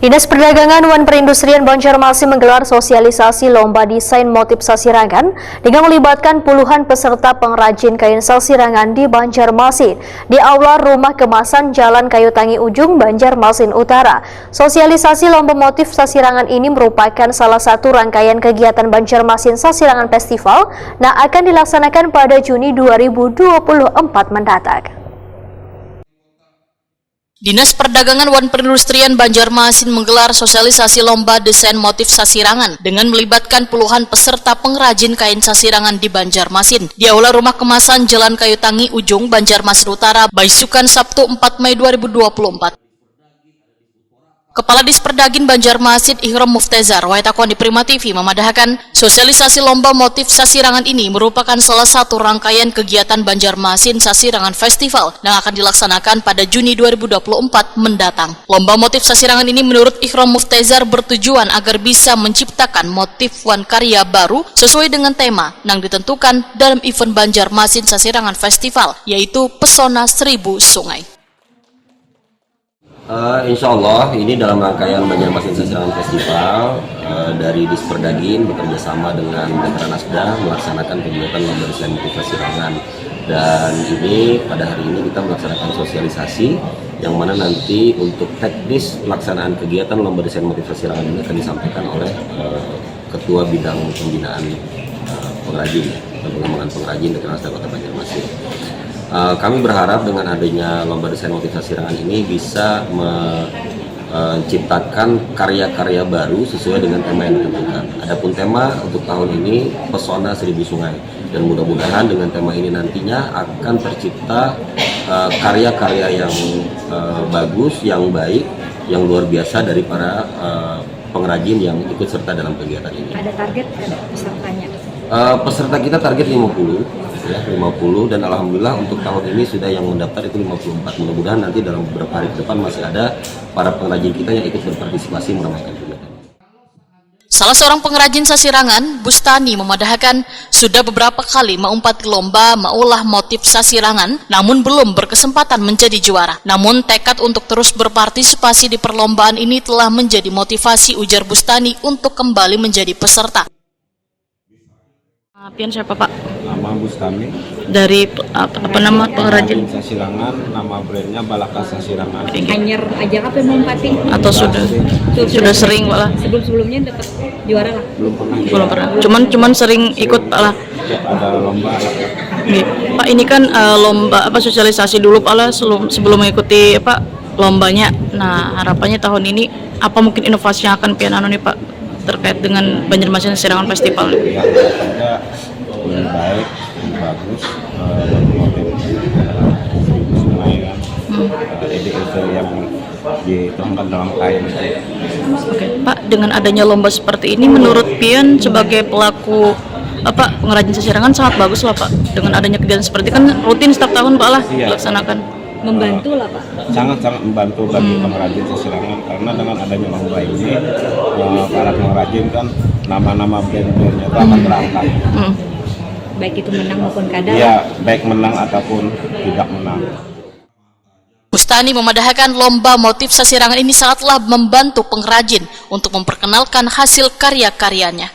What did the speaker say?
Dinas Perdagangan dan Perindustrian Banjarmasin menggelar sosialisasi lomba desain motif sasirangan dengan melibatkan puluhan peserta pengrajin kain sasirangan di Banjarmasin di Aula Rumah Kemasan Jalan Kayu Tangi Ujung, Banjarmasin Utara. Sosialisasi lomba motif sasirangan ini merupakan salah satu rangkaian kegiatan Banjarmasin Sasirangan Festival yang akan dilaksanakan pada Juni 2024 mendatang. Dinas Perdagangan dan Perindustrian Banjarmasin menggelar sosialisasi lomba desain motif sasirangan dengan melibatkan puluhan peserta pengrajin kain sasirangan di Banjarmasin di Aula Rumah Kemasan Jalan Kayu Tangi Ujung, Banjarmasin Utara, Baisukan Sabtu 4 Mei 2024. Kepala Disperdagin Banjarmasin Ihram Muftezar Waitakon di Prima TV memadahkan sosialisasi lomba motif sasirangan ini merupakan salah satu rangkaian kegiatan Banjarmasin Sasirangan Festival yang akan dilaksanakan pada Juni 2024 mendatang. Lomba motif sasirangan ini menurut Ihram Muftezar bertujuan agar bisa menciptakan motif wan karya baru sesuai dengan tema yang ditentukan dalam event Banjarmasin Sasirangan Festival, yaitu Pesona Seribu Sungai. Insya Allah ini dalam rangkaian Banjarmasin Sasirangan Festival dari Disperdagin bekerjasama dengan Dekranasda melaksanakan kegiatan lomba desain motif sasirangan, dan ini pada hari ini kita melaksanakan sosialisasi yang mana nanti untuk teknis pelaksanaan kegiatan lomba desain motif sasirangan ini akan disampaikan oleh Ketua Bidang Pembinaan Pengrajin dan Pengembangan Pengrajin Dekranasda Kota Banjarmasin. Kami berharap dengan adanya lomba desain motif sasirangan ini bisa menciptakan karya-karya baru sesuai dengan tema yang ditentukan. Adapun tema untuk tahun ini Pesona Seribu Sungai, dan mudah-mudahan dengan tema ini nantinya akan tercipta karya-karya yang bagus, yang baik, yang luar biasa dari para pengrajin yang ikut serta dalam kegiatan ini. Ada target pesertanya? Peserta kita target 50. Ya, 50, dan alhamdulillah untuk tahun ini sudah yang mendaftar itu 54. Mudah-mudahan nanti dalam beberapa hari ke depan masih ada para pengrajin kita yang ikut berpartisipasi meramaikan kegiatan. Salah seorang pengrajin sasirangan, Bustani, memadahkan sudah beberapa kali mengumpati lomba maulah motif sasirangan, namun belum berkesempatan menjadi juara. Namun tekad untuk terus berpartisipasi di perlombaan ini telah menjadi motivasi, ujar Bustani, untuk kembali menjadi peserta. Pian siapa Pak? Nama Bustami. Dari apa nama pengrajin? Sasirangan, nama brandnya Balaka Sasirangan. Anyer aja apa yang Pati? Atau sudah sering malah? Sebelumnya dapat juara lah? Belum pernah. Cuman sering ikut Pak lah. Ada lomba. Pak, ini kan lomba sosialisasi dulu Pak lah sebelum mengikuti lombanya. Nah, harapannya tahun ini apa mungkin inovasi yang akan pian nih Pak terkait dengan Banjarmasin Sasirangan Festival? Yang ada lebih baik, lebih bagus, motif Seribu Sungai kan, ide-ide yang dituangkan dalam kain. Oke, Pak, dengan adanya lomba seperti ini, menurut Pian sebagai pelaku pengrajin sasirangan sangat bagus lah Pak. Dengan adanya kegiatan seperti kan rutin setiap tahun Pak lah dilaksanakan. Membantu lah Pak. Sangat membantu bagi pengrajin sasirangan, karena dengan adanya lomba ini para pengrajin kan nama-nama brand-brandnya itu akan terangkat. Baik itu menang maupun kalah. Iya, baik menang ataupun tidak menang. Bustani memadahkan lomba motif sasirangan ini sangatlah membantu pengrajin untuk memperkenalkan hasil karya-karyanya.